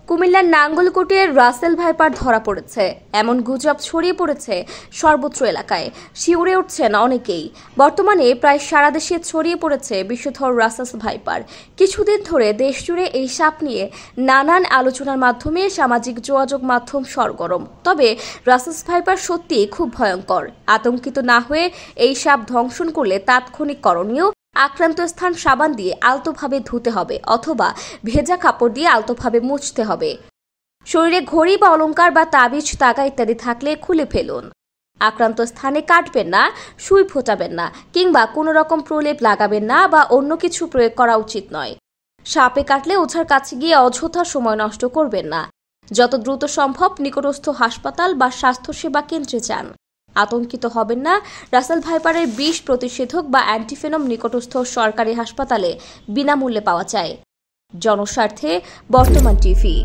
কুমিল্লার নাঙ্গলকোটের Russell viper ধরা পড়েছে এমন গুজব ছড়িয়ে পড়েছে সর্বত্র এলাকায়। শিউরে উঠছেন অনেকেই। বর্তমানে প্রায় সারা দেশে ছড়িয়ে পড়েছে বিষধর রাসেল ভাইপার। কিছুদিন ধরে দেশজুড়ে এই সাপ নিয়ে নানান আলোচনার মাধ্যমে সামাজিক যোগাযোগ মাধ্যম সরগরম। তবে রাসেল ভাইপার সত্যি খুব ভয়ঙ্কর। আতঙ্কিত না হয়ে এই সাপ ধ্বংসন করলে তাৎক্ষণিক করণীয় আক্রান্ত স্থান সাবান দিয়ে আলতোভাবে ধুতে হবে অথবা ভেজা কাপড় দিয়ে আলতোভাবে মুছতে হবে। শরীরে ঘড়ি বা অলংকার বা তাবিজ তাগা ইত্যাদি থাকলে খুলে ফেলুন। আক্রান্ত স্থানে কাটবেন না, সুই ফোটাবেন না কিংবা কোনো রকম প্রলেপ লাগাবেন না বা অন্য কিছু প্রয়োগ করা উচিত নয়। সাপে কাটলে ওঝার কাছে গিয়ে অযথা সময় নষ্ট করবেন না। যত দ্রুত সম্ভব নিকটস্থ হাসপাতাল বা স্বাস্থ্যসেবা কেন্দ্রে যান। আতঙ্কিত হবেন না। রাসেল ভাইপারের বিষ প্রতিষেধক বা অ্যান্টিভেনম নিকটস্থ সরকারি হাসপাতালে বিনামূল্যে পাওয়া যায়। জনস্বার্থে বর্তমান টিভি।